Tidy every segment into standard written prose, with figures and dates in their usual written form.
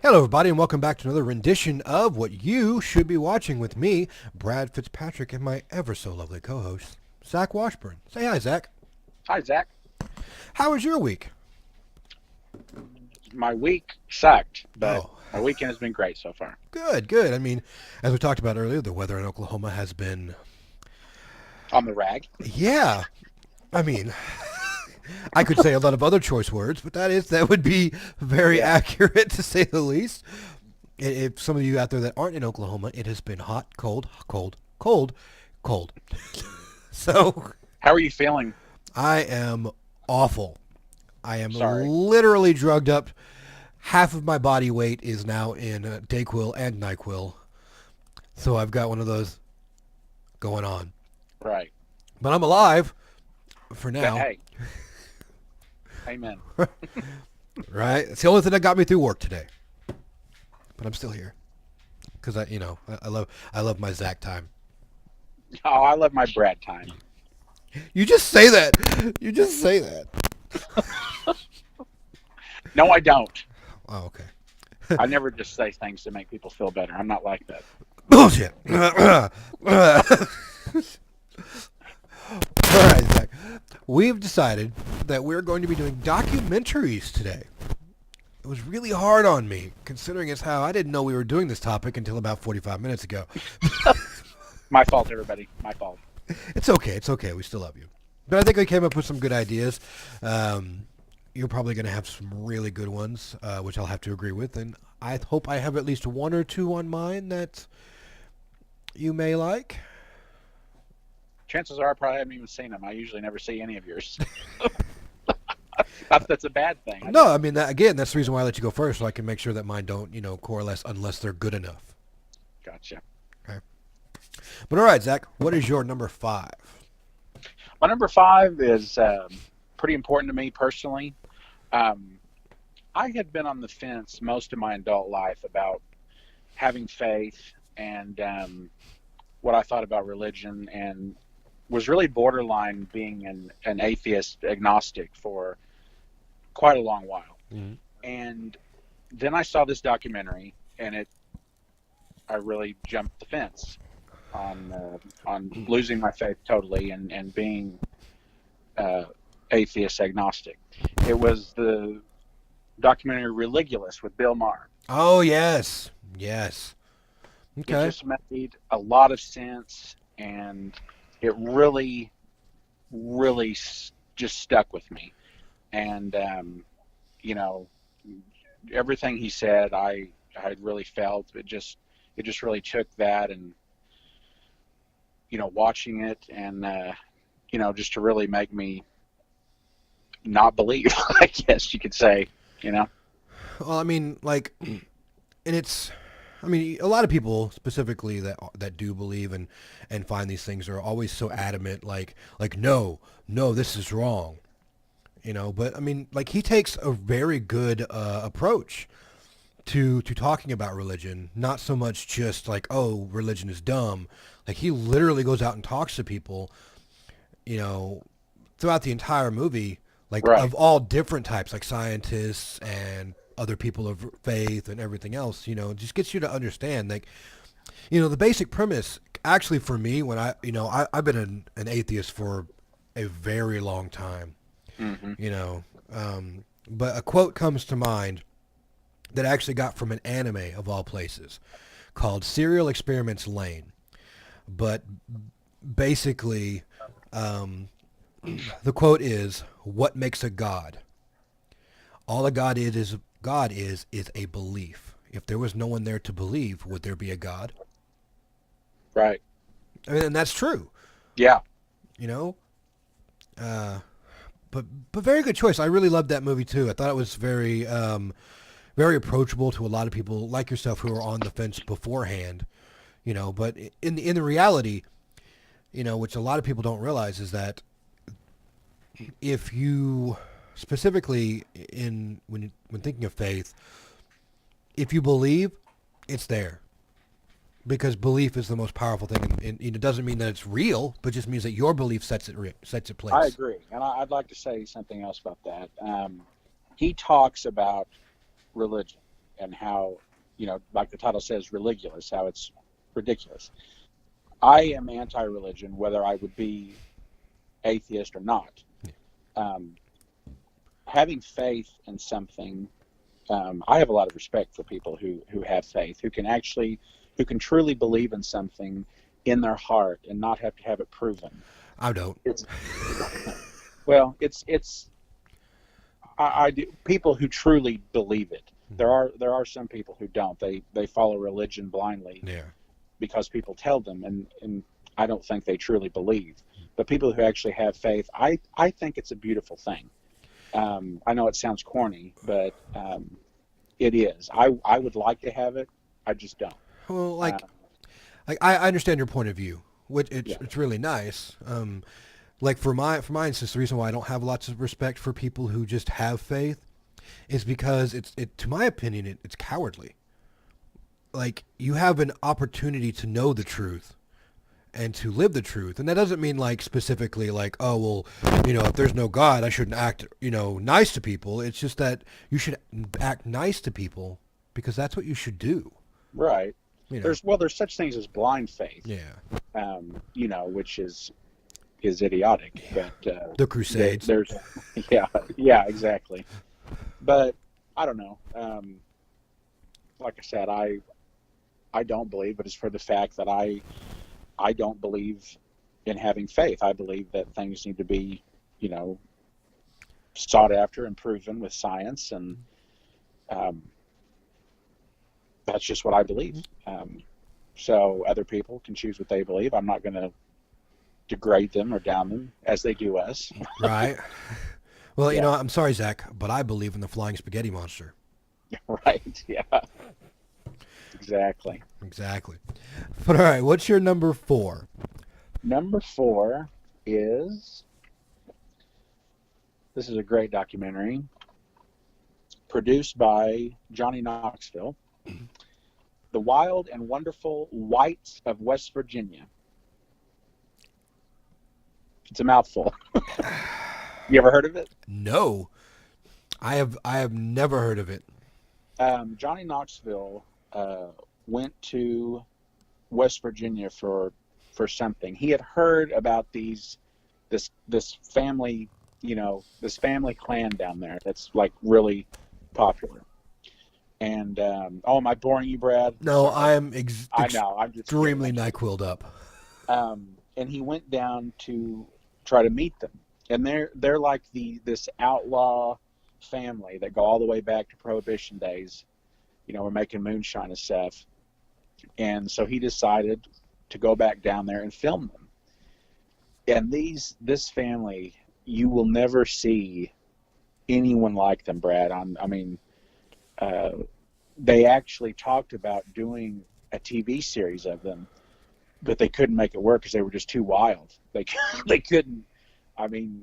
Hello, everybody, and welcome back to another rendition of What You Should Be Watching with me, Brad Fitzpatrick, and my ever so lovely co-host, Zach Washburn. Say hi, Zach. Hi, Zach. How was your week? My week sucked, but Oh, my weekend has been great so far. good, good. I mean, as we talked about earlier, the weather in Oklahoma has been, On the rag. yeah. I mean, I could say a lot of other choice words, but that would be very Yeah. accurate to say the least. If some of you out there that aren't in Oklahoma, it has been hot, cold, cold, cold, cold. So How are you feeling? I am awful. I am Sorry. literally drugged up. Half of my body weight is now in Dayquil and NyQuil. So I've got one of those going on. Right. But I'm alive for But now. hey, amen. Right? It's the only thing that got me through work today. But I'm still here. Because I love my Zach time. Oh, I love my Brad time. You just say that. You just say that. No, I don't. Oh, okay. I never just say things to make people feel better. I'm not like that. Bullshit. All right, Zach. We've decided that we're going to be doing documentaries today. It was really hard on me, considering it's how I didn't know we were doing this topic until about 45 minutes ago. My fault, everybody. My fault. It's okay. It's okay. We still love you. But I think we came up with some good ideas. You're probably going to have some really good ones, which I'll have to agree with. And I hope I have at least one or two on mine that you may like. Chances are I probably haven't even seen them. I usually never see any of yours. That's a bad thing. No, I mean, again, that's the reason why I let you go first, so I can make sure that mine don't, coalesce unless they're good enough. Gotcha. Okay. But all right, Zach, what is your number 5? My number 5 is pretty important to me personally. I had been on the fence most of my adult life about having faith and what I thought about religion, and was really borderline being an atheist agnostic for quite a long while. Mm-hmm. And then I saw this documentary, and I really jumped the fence on losing my faith totally and being atheist agnostic. It was the documentary Religulous with Bill Maher. Oh, yes. Yes. It Okay. just made a lot of sense, and it really, really just stuck with me. And everything he said, I really felt it. Just really took that, and watching it, and just to really make me not believe. I guess you could say. Well, I mean, and a lot of people specifically that do believe and find these things are always so adamant, like no, this is wrong, But I mean, he takes a very good approach to talking about religion, not so much just like, oh, religion is dumb. Like, he literally goes out and talks to people, throughout the entire movie, like, Right. of all different types, like scientists and other people of faith and everything else. It just gets you to understand, like, the basic premise. Actually, for me, when I've been an atheist for a very long time, Mm-hmm. but a quote comes to mind that I actually got from an anime of all places called Serial Experiments Lane. But basically, the quote is, "What makes a god? All a God is a belief. If there was no one there to believe, would there be a God?" Right. I mean, and that's true. Yeah. You know, but very good choice. I really loved that movie too. I thought it was very approachable to a lot of people like yourself who are on the fence beforehand. But in the reality, which a lot of people don't realize, is that if you specifically when thinking of faith, if you believe, it's there. Because belief is the most powerful thing, and it doesn't mean that it's real, but just means that your belief sets it I place. agree, and I'd like to say something else about that. He talks about religion, and how, like the title says, religulous, how it's ridiculous. I am anti-religion, whether I would be atheist or not. Um, Having faith in something, I have a lot of respect for people who have faith, who can truly believe in something in their heart and not have to have it proven. I don't. It's well, it's I do people who truly believe it. There are some people who don't. They follow religion blindly Yeah. because people tell them, and I don't think they truly believe. But people who actually have faith, I think it's a beautiful thing. I know it sounds corny, but it is. I would like to have it. I just don't. Well, Uh, like I understand your point of view, which yeah. it's really nice. Like for my instance, the reason why I don't have lots of respect for people who just have faith is because to my opinion it's cowardly. Like you have an opportunity to know the truth and to live the truth, and that doesn't mean like specifically like, oh well, if there's no God I shouldn't act nice to people. It's just that you should act nice to people because that's what you should do. Right. You know. There's such things as blind faith, Yeah. which is idiotic. But The Crusades. there's yeah, yeah, exactly. But I don't know. Like I said, I don't believe, but it's for the fact that I don't believe in having faith. I believe that things need to be, you know, sought after and proven with science, and um, that's just what I believe. So other people can choose what they believe. I'm not going to degrade them or down them as they do us. Right. Well, Yeah, I'm sorry, Zach, but I believe in the flying spaghetti monster. right. Yeah, exactly. Exactly. But all right, what's your number 4? Number 4 is this is a great documentary produced by Johnny Knoxville, The Wild and Wonderful Whites of West Virginia. It's a mouthful. You ever heard of it? No, I have never heard of it. Johnny Knoxville went to West Virginia for something. He had heard about this family, this family clan down there that's like really popular. And oh, am I boring you, Brad? No, Sorry. I'm I know. I'm just kidding. extremely NyQuiled up. And he went down to try to meet them, and they're like this outlaw family that go all the way back to Prohibition days. We're making moonshine and stuff. And so he decided to go back down there and film them. And this family, you will never see anyone like them, Brad. I mean, they actually talked about doing a TV series of them, but they couldn't make it work because they were just too wild. They couldn't. I mean,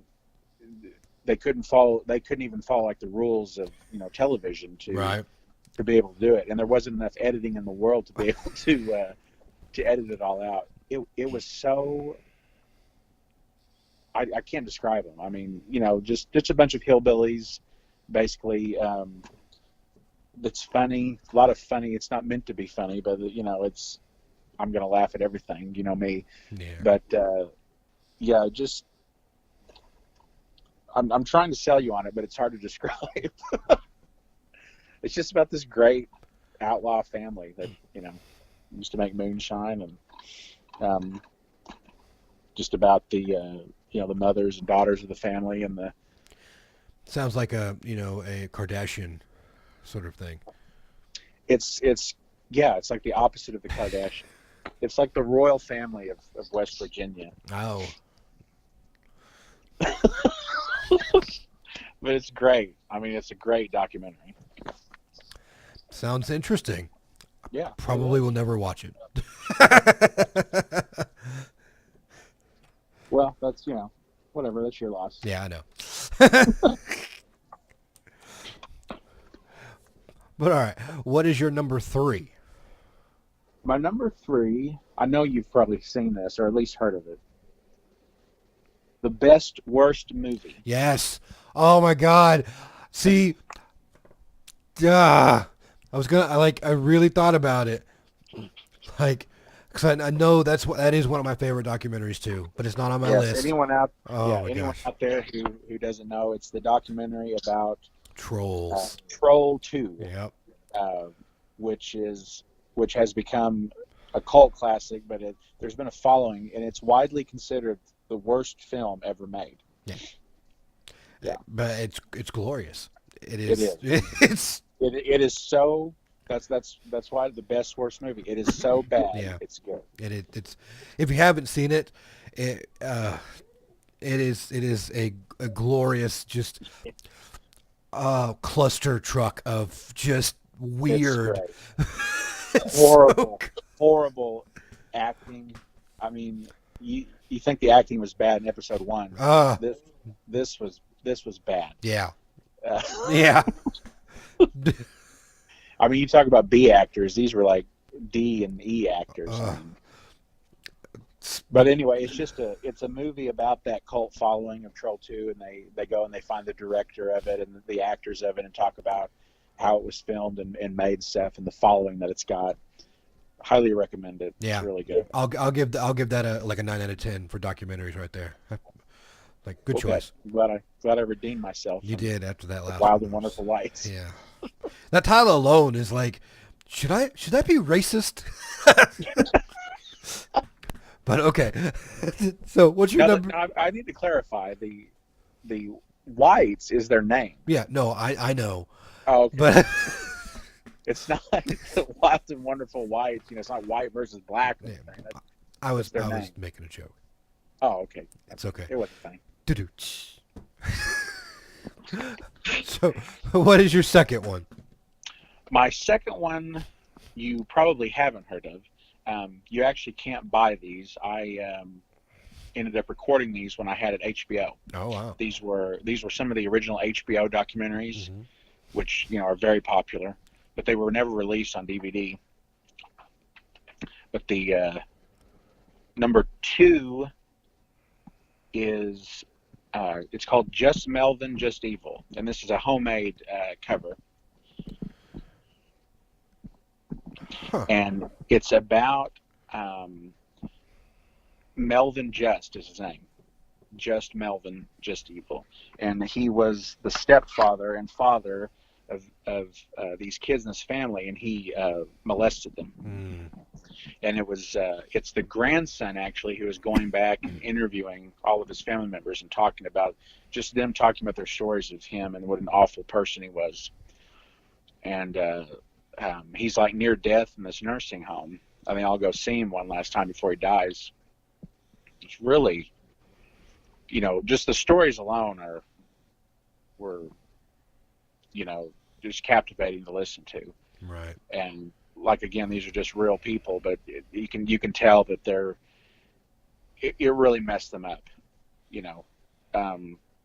they couldn't follow. They couldn't even follow like the rules of television Right. to be able to do it, and there wasn't enough editing in the world to be able to edit it all out. It was so. I can't describe them. I mean, just a bunch of hillbillies, basically. That's funny, a lot of funny. It's not meant to be funny, but it's. I'm gonna laugh at everything, me. Yeah. But yeah, just I'm trying to sell you on it, but it's hard to describe. It's just about this great outlaw family that used to make moonshine, and just about the mothers and daughters of the family, and the Sounds like a Kardashian sort of thing. it's yeah, it's like the opposite of the Kardashians. It's like the royal family of West Virginia. Oh. But it's great. I mean, it's a great documentary. Sounds interesting. Yeah, Probably will never watch it. well, that's whatever. That's your loss. Yeah, I know. But all right, what is your number 3? My number 3. I know you've probably seen this or at least heard of it. The Best Worst Movie. Yes. Oh my God. See, uh, I really thought about it, like, because I know that is one of my favorite documentaries too, but it's not on my Yes, list. Oh yeah, my anyone gosh, out there who doesn't know, it's the documentary about Trolls. Troll Two, Yep. uh, which is which has become a cult classic, but there's been a following, and it's widely considered the worst film ever made. Yeah. Yeah, But it's glorious. It it is. is. It's It is so. That's why the best worst movie. It is so bad, yeah. it's good. It's if you haven't seen it, it it is a glorious just cluster truck of just It's weird. great. It's so Horrible, horrible acting. I mean, you think the acting was bad in episode one? This this was bad. yeah. Uh, Yeah. I mean, you talk about B actors; these were like D and E actors. I uh, mean, but but anyway, it's a movie about that cult following of Troll Two, and they go and they find the director of it and the actors of it, and talk about how it was filmed and made stuff and the following that it's got. Highly recommend it. It's yeah, really good. I'll give that a like a 9 out of 10 for documentaries right there. Like good Well, good. choice. Glad I redeemed myself You from did after that the last Wild one. and Wonderful Lights. Yeah. That title alone is like, should I be racist? But okay. So what's your Now, number? I need to clarify the Whites is their name. Yeah, no, I know, Oh, okay. but It's not the Wild and Wonderful Whites. You know, it's not white versus black or yeah, anything. I That's their was name. making a joke. Oh, okay. It's okay. It wasn't funny. Doo-doo. So, what is your second one? My second one, you probably haven't heard of. You actually can't buy these. I ended up recording these when I had at HBO. Oh wow. These were some of the original HBO documentaries, Hmm. which are very popular, but they were never released on DVD. But the number two is it's called Just Melvin, Just Evil, and this is a homemade cover, Huh. and it's about Melvin Just is his name. Just Melvin, Just Evil, and he was the stepfather and father of these kids in his family, and he molested them. Mm. And it's the grandson actually who is going back and interviewing all of his family members and talking about just them talking about their stories of him and what an awful person he was. And he's like near death in this nursing home. I mean, I'll go see him one last time before he dies. It's really, just the stories alone were, just captivating to listen to. Right. And like again, these are just real people, but you can tell that it really messed them up. You know,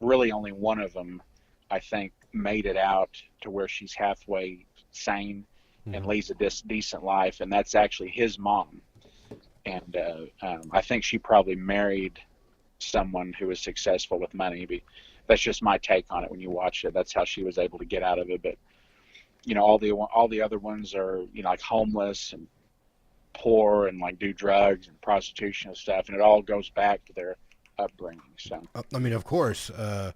really only one of them, I think, made it out to where she's halfway sane and Hmm. leads a decent life, and that's actually his mom. And I think she probably married someone who was successful with money. That's just my take on it. When you watch it, that's how she was able to get out of it. But all the other ones are like homeless and poor and like do drugs and prostitution and stuff, and it all goes back to their upbringing. So I mean, of course, uh,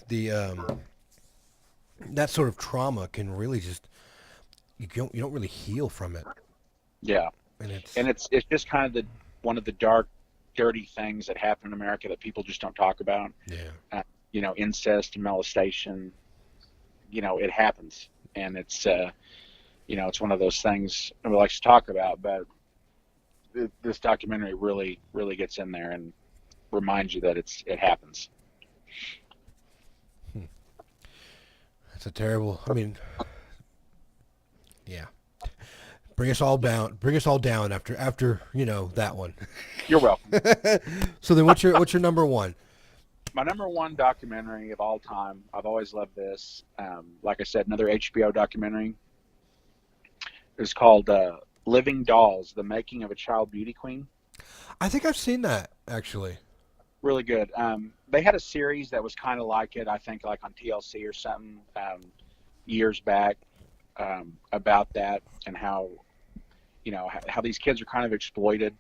the that sort of trauma can really just you don't really heal from it, yeah, and it's and it's just kind of the one of the dark, dirty things that happen in America that people just don't talk about. yeah. Incest and molestation. It happens, and it's one of those things nobody likes to talk about, but this documentary really, really gets in there and reminds you that it happens. It's a terrible. I mean, yeah. Bring us all down. Bring us all down after that one. You're welcome. So then, what's your number one? My number one documentary of all time. I've always loved this. Like I said, another HBO documentary. It's called "Living Dolls: The Making of a Child Beauty Queen." I think I've seen that actually. Really good. They had a series that was kind of like it. I think like on TLC or something. years back about that and how how these kids are kind of exploited,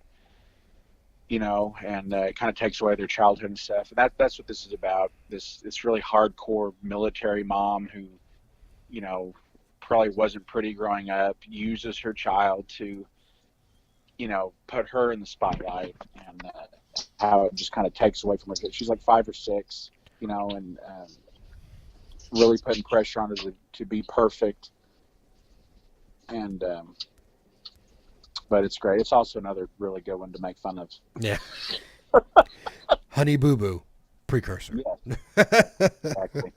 and it kind of takes away their childhood and stuff. And that's what this is about. This really hardcore military mom who probably wasn't pretty growing up uses her child to put her in the spotlight, and how it just kind of takes away from her. She's like 5 or 6, and really putting pressure on her to be perfect. And but it's great. It's also another really good one to make fun of. Yeah. Honey Boo Boo precursor. Yeah, exactly.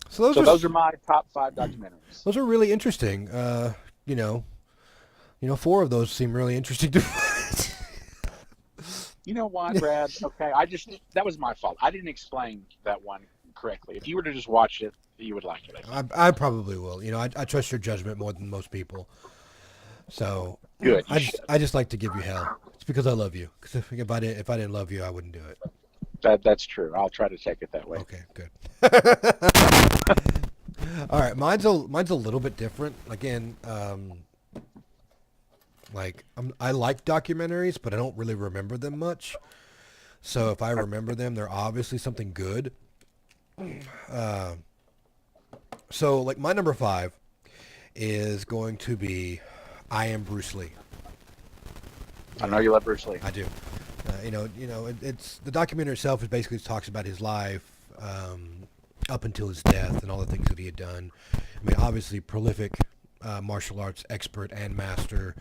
So Those are my top 5 documentaries. those are really interesting. You know, 4 of those seem really interesting to. You know what, Brad? Okay, that was my fault. I didn't explain that one correctly. If you were to just watch it, you would like it. I probably will. I trust your judgment more than most people. So Good. I just like to give you hell. It's because I love you. Because if I didn't love you, I wouldn't do it. That's true. I'll try to take it that way. Okay, good. All right, mine's a little bit different. Again, I like documentaries, but I don't really remember them much. So if I remember them, they're obviously something good. So like my number 5 is going to be I Am Bruce Lee. I know you love Bruce Lee. I do. It's the documentary itself is basically talks about his life up until his death and all the things that he had done. I mean, obviously prolific martial arts expert and master.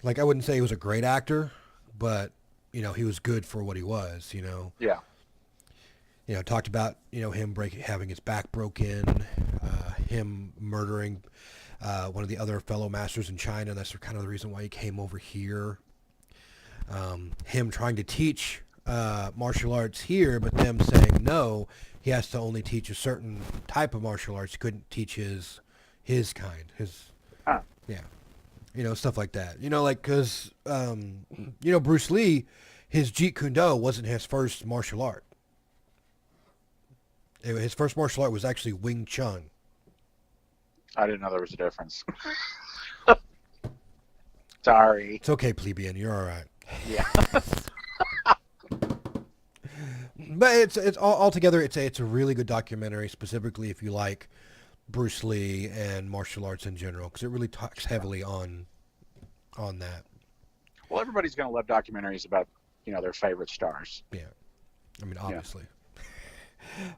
Like I wouldn't say he was a great actor, but he was good for what he was. Yeah. Talked about him having his back broken, him murdering one of the other fellow masters in China. That's kind of the reason why he came over here. Him trying to teach martial arts here, but them saying no, he has to only teach a certain type of martial arts. He couldn't teach his kind. Yeah, stuff like that. Because Bruce Lee, his Jeet Kune Do wasn't his first martial art. His first martial art was actually Wing Chun. I didn't know there was a difference. Sorry. It's okay, plebeian. You're all right. Yeah. But it's altogether it's a really good documentary, specifically if you like Bruce Lee and martial arts in general, because it really talks heavily on that. Well, everybody's going to love documentaries about their favorite stars. Yeah, I mean obviously. Yeah.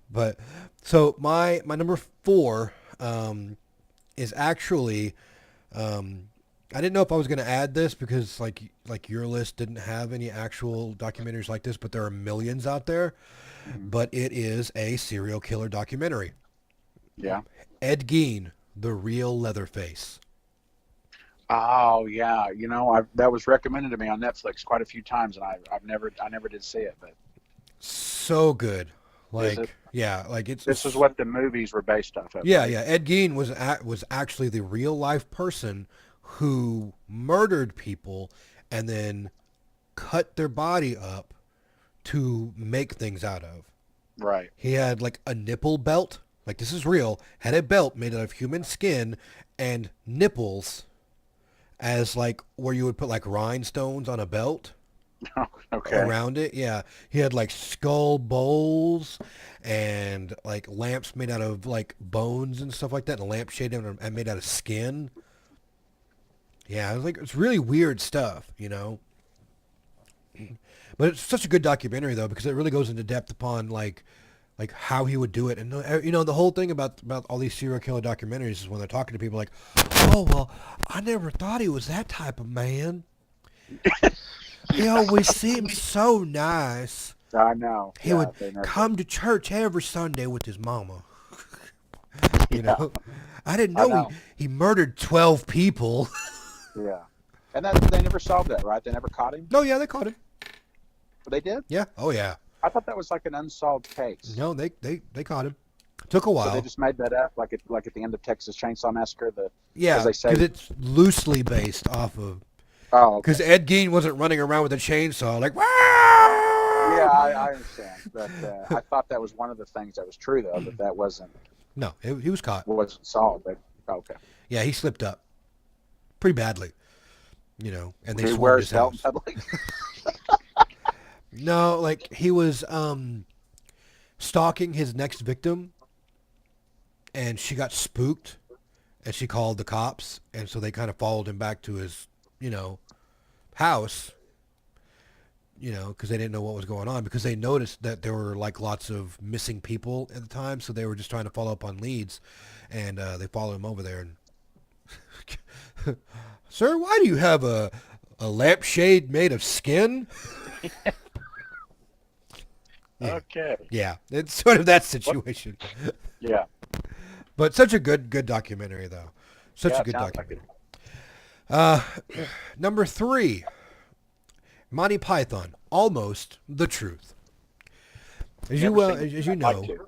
But so my number 4 is actually I didn't know if I was going to add this because like your list didn't have any actual documentaries like this, but there are millions out there. Mm-hmm. But it is a serial killer documentary. Yeah. Ed Gein, The Real Leatherface. Oh yeah, that was recommended to me on Netflix quite a few times, and I never did see it, but so good. Is it? Yeah, like This is what the movies were based off of. Yeah, yeah. Ed Gein was actually the real life person who murdered people and then cut their body up to make things out of. Right. He had like a nipple belt. Like this is real. Had a belt made out of human skin and nipples as like where you would put like rhinestones on a belt. Okay. Around it, yeah. He had like skull bowls and like lamps made out of like bones and stuff like that, and a lampshade and made out of skin. Yeah, it's really weird stuff, But it's such a good documentary though because it really goes into depth upon like how he would do it, and the whole thing about all these serial killer documentaries is when they're talking to people like, oh well, I never thought he was that type of man. He always seemed so nice. I know. He would come to church every Sunday with his mama. I didn't know, he murdered 12 people. Yeah. And they never solved that, right? They never caught him? No, yeah, they caught him. But they did? Yeah. Oh, yeah. I thought that was like an unsolved case. No, they caught him. Took a while. So they just made that up, like at the end of Texas Chainsaw Massacre. Yeah, because it's loosely based off of. Oh, because Ed Gein wasn't running around with a chainsaw like. Wah! Yeah, I understand, but I thought that was one of the things that was true though, that wasn't. No, he was caught. Wasn't solved, but okay. Yeah, he slipped up pretty badly, and they He swarmed wears his belt in house. public. No, like he was stalking his next victim, and she got spooked, and she called the cops, and so they kind of followed him back to his, you know, house, because they didn't know what was going on, because they noticed that there were like lots of missing people at the time, so they were just trying to follow up on leads, and they followed him over there. And sir, why do you have a lampshade made of skin? Yeah, Okay. yeah, it's sort of that What? situation. Yeah. But such a good documentary though. Such Yeah. a It good sounds like it. documentary. Uh, Number three, Monty Python, Almost the Truth. Never seen it. As you I'd like know, to.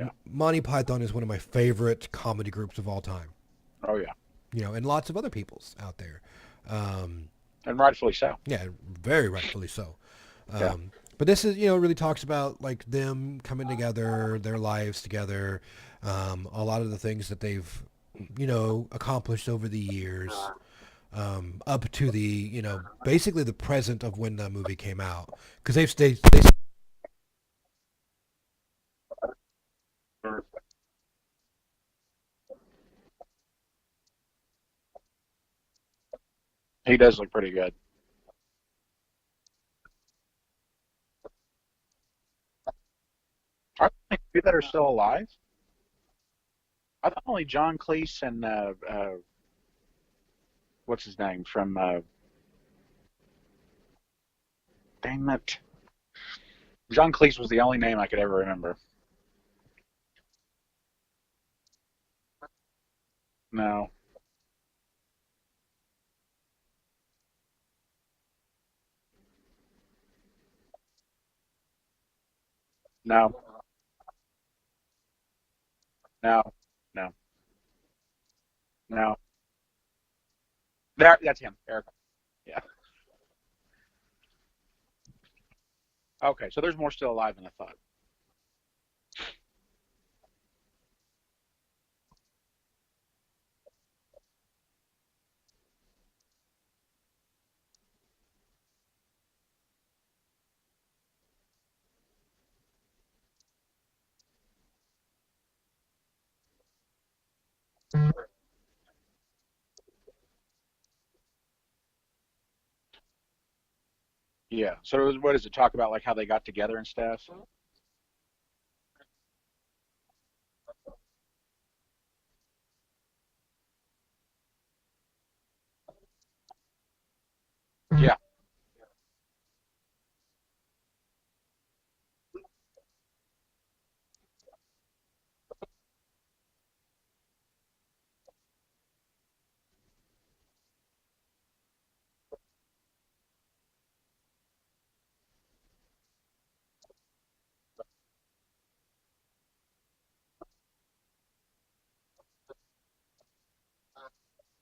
Yeah. Monty Python is one of my favorite comedy groups of all time. Oh yeah. And lots of other people's out there. Um, And rightfully so. yeah, very rightfully so. Yeah. But this is, really talks about like them coming together, their lives together, a lot of the things that they've, accomplished over the years, up to the, basically the present of when the movie came out. Because they He does look pretty good. Are there two that are still alive? I thought only John Cleese and what's his name from dang it. John Cleese was the only name I could ever remember. No, no, no, no, no. That's him, Eric. Yeah. Okay, so there's more still alive than I thought. Yeah. So it was, what does it talk about? Like how they got together and stuff? Yeah.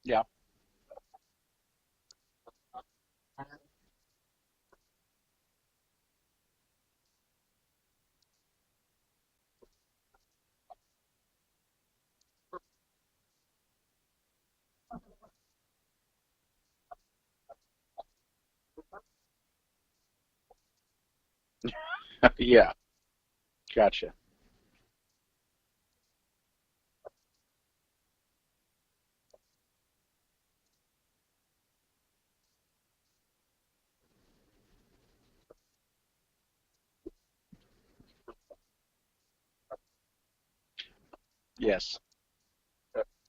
Yeah. Yeah. Gotcha. Yes.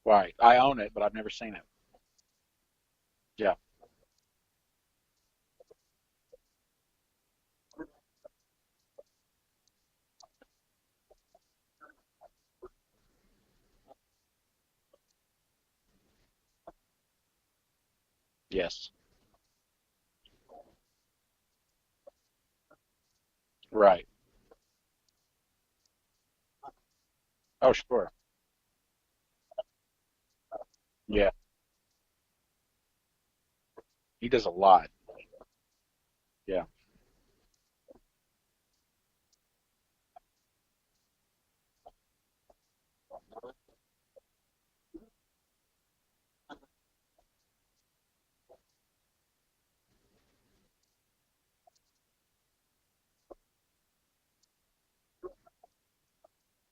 Right. I own it, but I've never seen it. Yeah. Yes. Right. Oh, sure. Yeah. He does a lot. Yeah.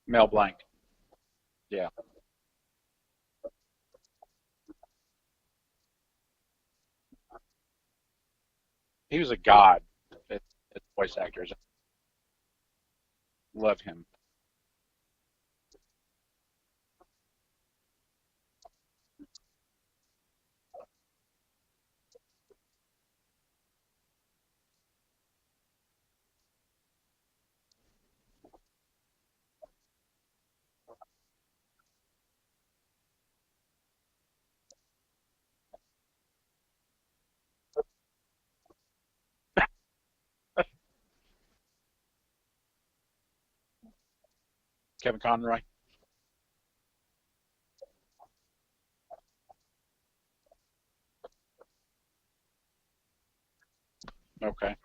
Mel Blanc. Yeah, he was a god at voice actors. Love him. Kevin Conroy. Okay.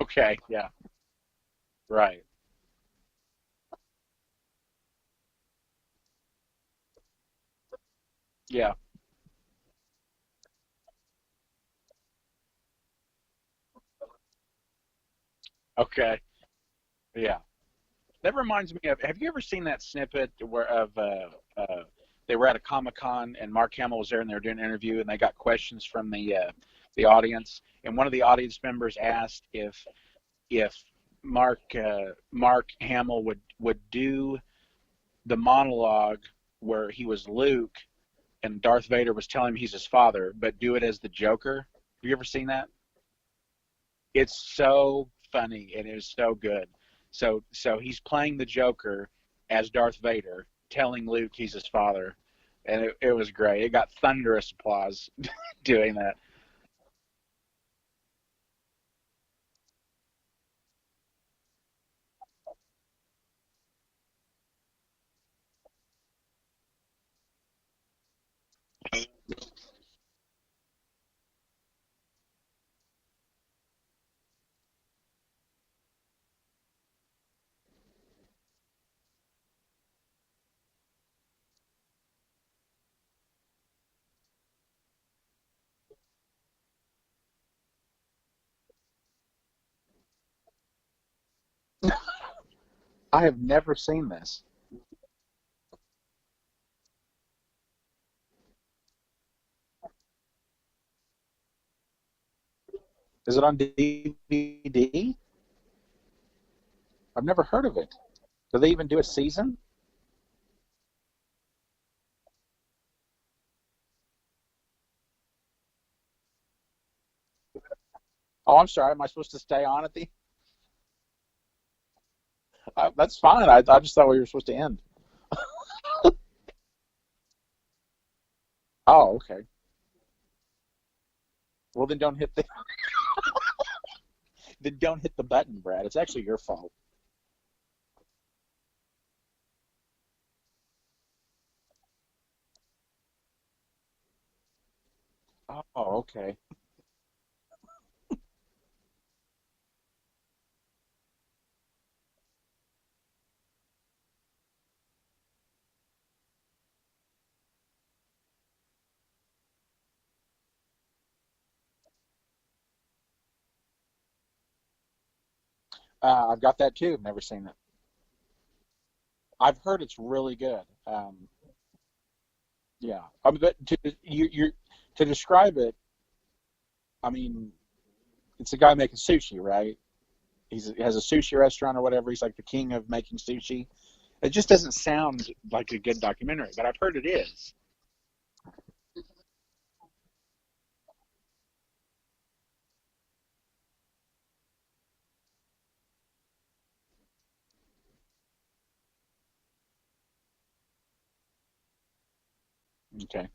Okay. Yeah. Right. Yeah. Okay. Yeah. That reminds me of. Have you ever seen that snippet where of they were at a Comic Con and Mark Hamill was there and they were doing an interview and they got questions from the audience and one of the audience members asked if Mark Hamill would do the monologue where he was Luke and Darth Vader was telling him he's his father, but do it as the Joker. Have you ever seen that? It's so funny and it was so good. So he's playing the Joker as Darth Vader, telling Luke he's his father, and it was great. It got thunderous applause doing that. I have never seen this. Is it on DVD? I've never heard of it. Do they even do a season? Oh, I'm sorry. Am I supposed to stay on at the? That's fine. I just thought we were supposed to end. Oh, okay. Well, then don't hit the button, Brad. It's actually your fault. Oh, okay. I've got that too. Never seen it. I've heard it's really good. Yeah, I mean, but to describe it, I mean, it's a guy making sushi, right? He has a sushi restaurant or whatever. He's like the king of making sushi. It just doesn't sound like a good documentary, but I've heard it is. Okay,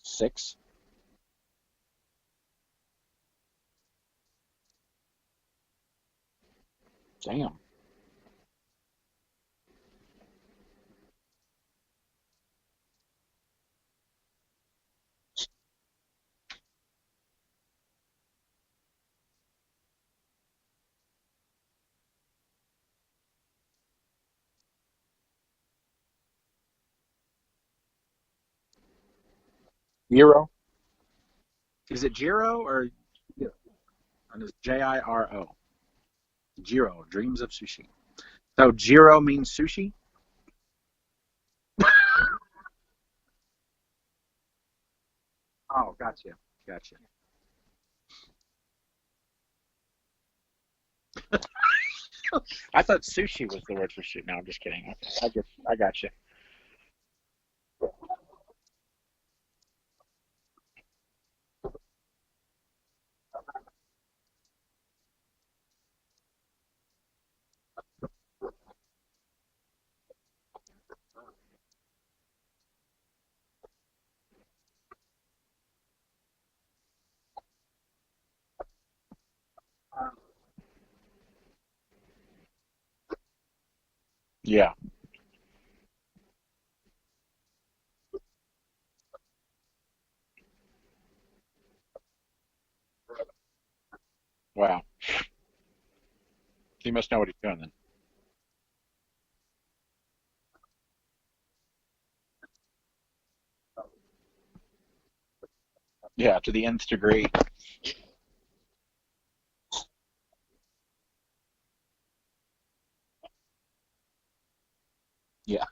6. Damn. Giro. Is it Giro or it's Jiro? Jiro, Dreams of Sushi. So Jiro means sushi? Oh, gotcha. Gotcha. I thought sushi was the word for shoot. No, I'm just kidding. Okay, I got you. Yeah. Wow. He must know what he's doing then. Yeah, to the nth degree. Yeah.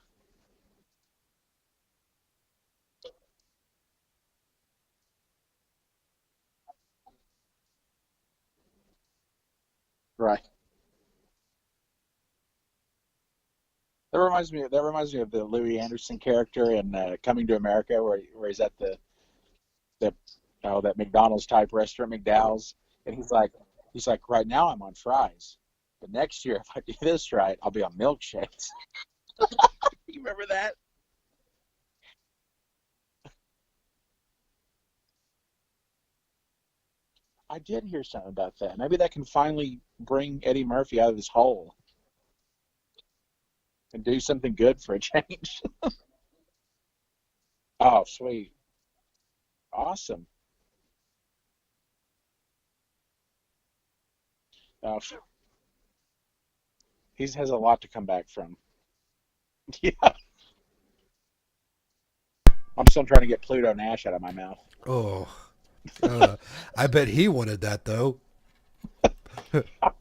Right. That reminds me of the Louis Anderson character in Coming to America, where he's at the that McDonald's type restaurant, McDowell's, and he's like, right now I'm on fries, but next year if I do this right, I'll be on milkshakes. You remember that? I did hear something about that. Maybe that can finally bring Eddie Murphy out of his hole and do something good for a change. Oh, sweet. Awesome. Uh, he has a lot to come back from. Yeah. I'm still trying to get Pluto Nash out of my mouth. Oh, I bet he wanted that though.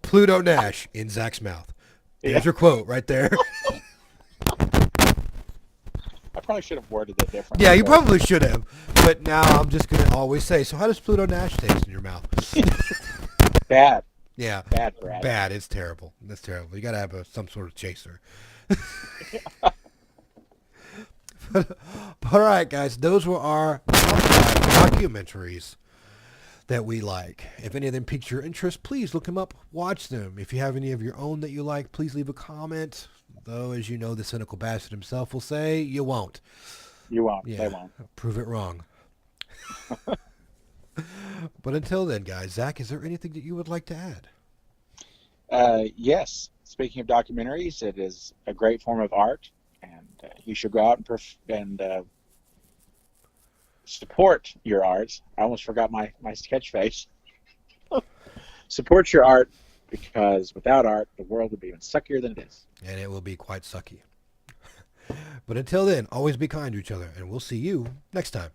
Pluto Nash in Zach's mouth. Yeah. There's your quote right there. I probably should have worded it Yeah, differently, you but probably should have. But now I'm just gonna always say. So how does Pluto Nash taste in your mouth? bad, Yeah, bad, Brad. bad. It's terrible. It's terrible. You gotta have some sort of chaser. But, all right, guys, those were our top 5 documentaries that we like. If any of them piqued your interest, please look them up, watch them. If you have any of your own that you like, please leave a comment. Though, as you know, the cynical bastard himself will say, you won't. You won't. They Yeah, won't. prove it wrong. But until then, guys, Zach, is there anything that you would like to add? Yes. Speaking of documentaries, it is a great form of art, and you should go out and support your art. I almost forgot my catchphrase. Support your art because without art, the world would be even suckier than it is. And it will be quite sucky. But until then, always be kind to each other, and we'll see you next time.